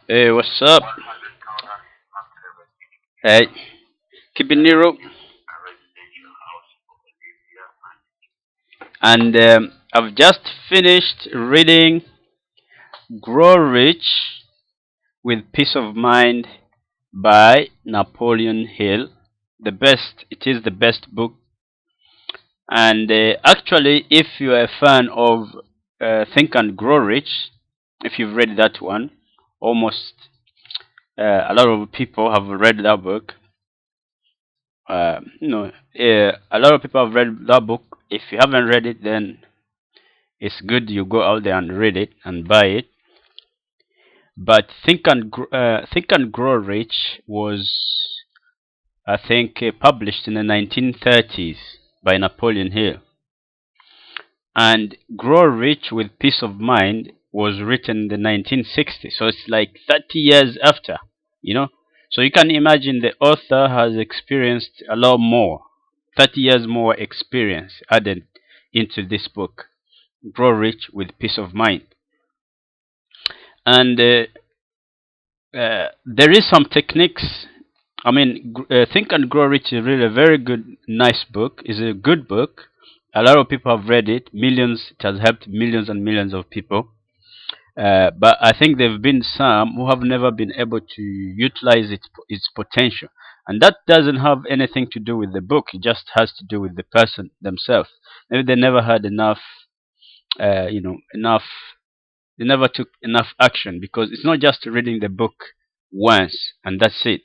Hey, what's up? Hey, keep it Nero. And I've just finished reading Grow Rich with Peace of Mind by Napoleon Hill. It is the best book. And actually, if you are a fan of Think and Grow Rich, if you've read that one, almost a lot of people have read that book. A lot of people have read that book. If you haven't read it, then it's good you go out there and read it and buy it. But Think and Grow Rich was, I think, published in the 1930s by Napoleon Hill, and Grow Rich with Peace of Mind was written in the 1960s. So it's like 30 years after, you know. So you can imagine the author has experienced a lot more, 30 years more experience added into this book, Grow Rich with Peace of Mind. And there is some techniques. I mean, Think and Grow Rich is really a very good, nice book. It's a good book. A lot of people have read it. Millions. It has helped millions and millions of people. But I think there have been some who have never been able to utilize its potential, and that doesn't have anything to do with the book. It just has to do with the person themselves. Maybe they never had enough, enough. They never took enough action, because it's not just reading the book once and that's it.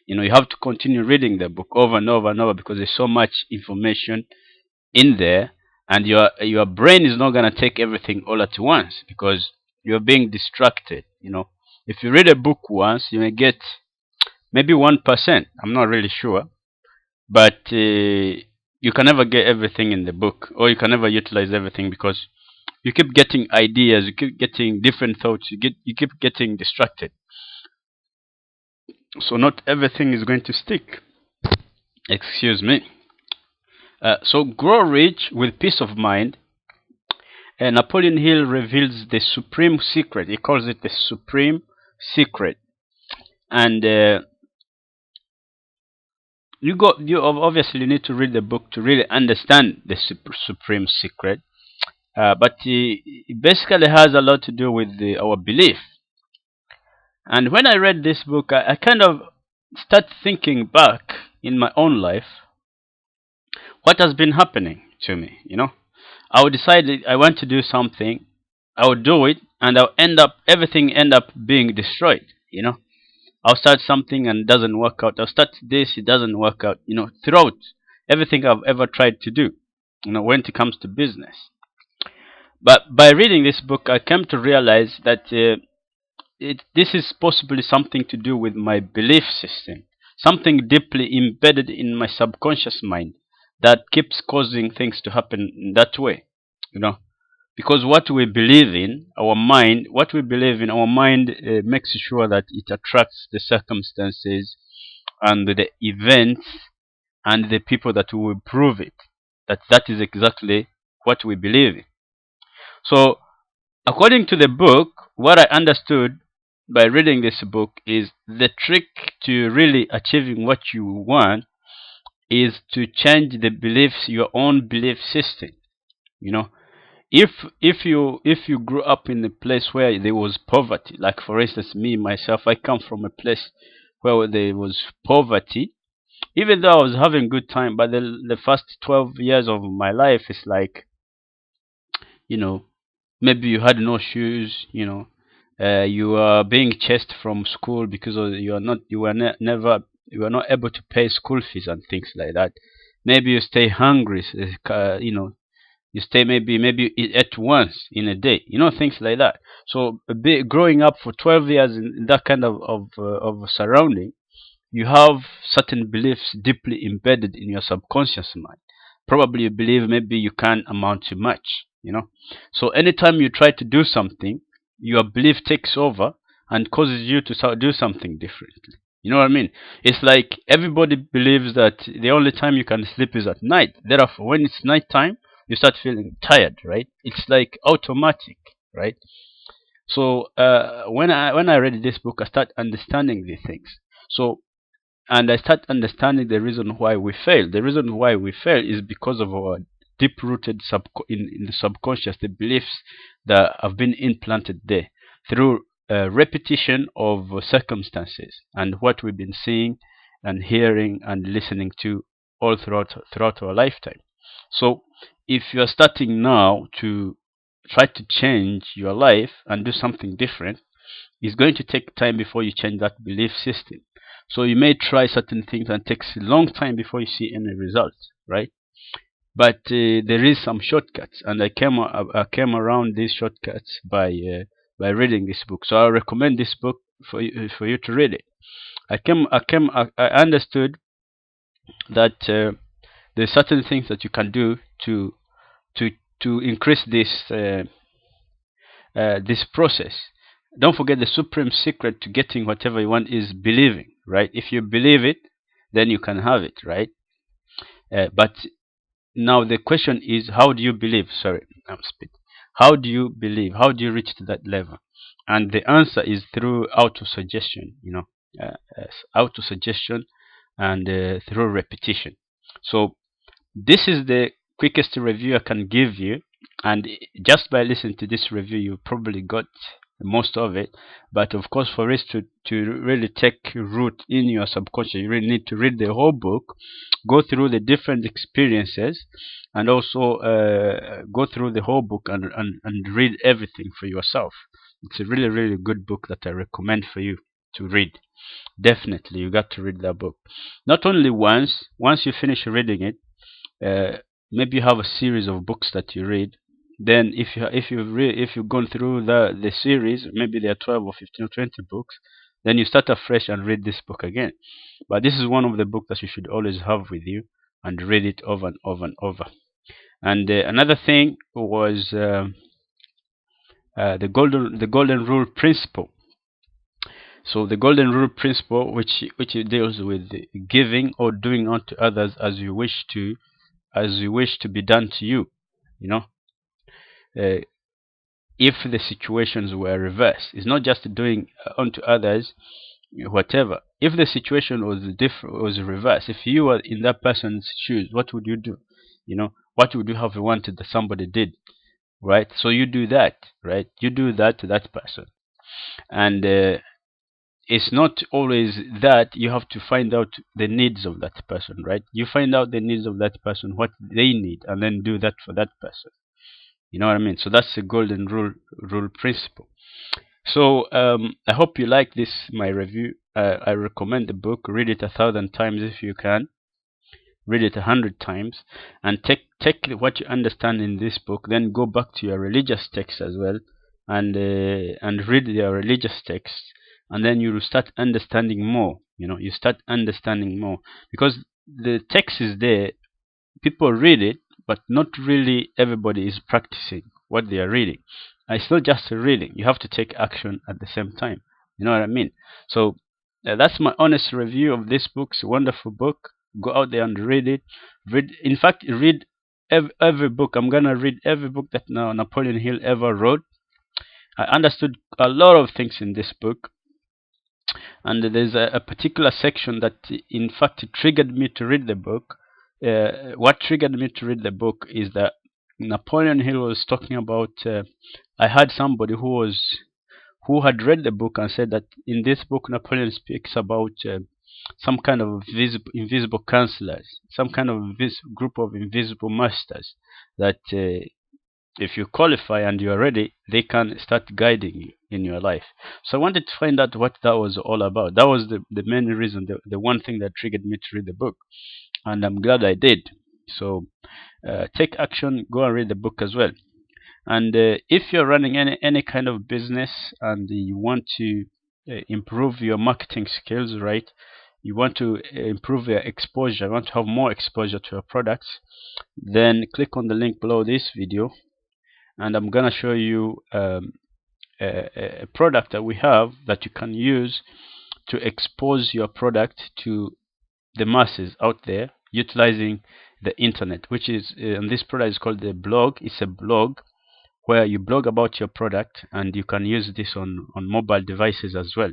You have to continue reading the book over and over and over, because there's so much information in there, and your brain is not going to take everything all at once, because you're being distracted. If you read a book once, you may get maybe 1%. I'm not really sure, but you can never get everything in the book, or you can never utilize everything, because you keep getting ideas, you keep getting different thoughts, you keep getting distracted. So not everything is going to stick. Excuse me. So Grow Rich with Peace of Mind. Napoleon Hill reveals the supreme secret. He calls it the supreme secret, and you obviously need to read the book to really understand the supreme secret. But it basically has a lot to do with our belief. And when I read this book, I kind of start thinking back in my own life, what has been happening to me. I would decide I want to do something, I would do it, and everything end up being destroyed. I'll start something and it doesn't work out. I'll start this, it doesn't work out. Throughout everything I've ever tried to do, when it comes to business. But by reading this book, I came to realize that this is possibly something to do with my belief system, something deeply embedded in my subconscious mind that keeps causing things to happen in that way. Because what we believe in our mind makes sure that it attracts the circumstances and the events and the people that will prove it. That is exactly what we believe in. So, according to the book, what I understood by reading this book is the trick to really achieving what you want is to change the beliefs, your own belief system. If you grew up in a place where there was poverty, like for instance me myself, I come from a place where there was poverty. Even though I was having good time, but the first 12 years of my life is like, you know maybe you had no shoes. You are being chased from school because you are not able to pay school fees and things like that. Maybe you stay hungry. You stay, maybe you eat at once in a day. Things like that. So growing up for 12 years in that kind of surrounding, you have certain beliefs deeply embedded in your subconscious mind. Probably you believe maybe you can't amount to much. So anytime you try to do something, your belief takes over and causes you to do something differently. You know what I mean? It's like everybody believes that the only time you can sleep is at night. Therefore, when it's night time, you start feeling tired, right? It's like automatic, right? So when I read this book, I start understanding these things. So, and I start understanding the reason why we fail. The reason why we fail is because of our deep-rooted in the subconscious, the beliefs that have been implanted there through repetition of circumstances and what we've been seeing and hearing and listening to all throughout our lifetime. So, if you are starting now to try to change your life and do something different, it's going to take time before you change that belief system. So you may try certain things and it takes a long time before you see any results, right? But there is some shortcuts, and I came around these shortcuts by reading this book. So I recommend this book for you to read it. I understood that there's certain things that you can do to to increase this process. Don't forget, the supreme secret to getting whatever you want is believing, right? If you believe it, then you can have it, right? But now the question is, how do you believe? Sorry, I'm spit. How do you believe? How do you reach to that level? And the answer is through auto-suggestion, auto-suggestion and through repetition. So this is the quickest review I can give you, and just by listening to this review, you probably got most of it. But of course, for it to really take root in your subconscious, you really need to read the whole book, go through the different experiences, and also go through the whole book and read everything for yourself. It's a really, really good book that I recommend for you to read. Definitely, you got to read that book. Not only once you finish reading it, maybe you have a series of books that you read. Then if you've gone through the series, maybe there are 12 or 15 or 20 books, then you start afresh and read this book again. But this is one of the books that you should always have with you and read it over and over and over. And another thing was the golden rule principle. So the golden rule principle, which deals with giving or doing unto others as you wish to be done to you. You know, uh, if the situations were reversed, it's not just doing unto others whatever. If the situation was reversed, if you were in that person's shoes, what would you do? What would you have wanted that somebody did, right? So you do that, right? You do that to that person, and it's not always that you have to find out the needs of that person, right? You find out the needs of that person, what they need, and then do that for that person. You know what I mean? So that's the golden rule principle. So I hope you like this my review. I recommend the book. Read it 1,000 times if you can. Read it 100 times, and take what you understand in this book. Then go back to your religious text as well, and read your religious texts, and then you will start understanding more. You start understanding more because the text is there. People read it, but not really everybody is practicing what they are reading. And it's not just reading, you have to take action at the same time. You know what I mean? So that's my honest review of this book. It's a wonderful book. Go out there and read it. In fact, read every book. I'm gonna read every book that Napoleon Hill ever wrote. I understood a lot of things in this book, and there's a particular section that in fact triggered me to read the book. What triggered me to read the book is that Napoleon Hill was talking about I had somebody who had read the book and said that in this book Napoleon speaks about some kind of invisible counselors, some kind of group of invisible masters that if you qualify and you are ready, they can start guiding you in your life. So I wanted to find out what that was all about. That was the main reason, the one thing that triggered me to read the book, and I'm glad I did. So take action, go and read the book as well. And if you're running any kind of business and you want to improve your marketing skills, right? You want to improve your exposure, you want to have more exposure to your products, then click on the link below this video, and I'm gonna show you a product that we have that you can use to expose your product to the masses out there utilizing the internet, which is and this product is called the blog. It's a blog where you blog about your product, and you can use this on mobile devices as well,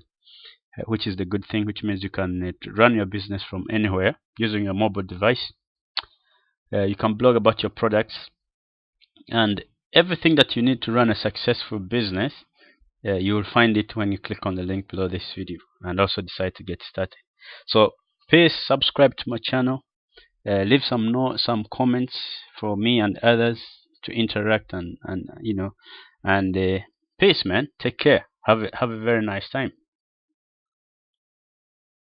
which is the good thing, which means you can run your business from anywhere using your mobile device. You can blog about your products, and everything that you need to run a successful business, you will find it when you click on the link below this video and also decide to get started. So please subscribe to my channel, leave some comments for me and others to interact, and peace, man. Take care. Have a very nice time.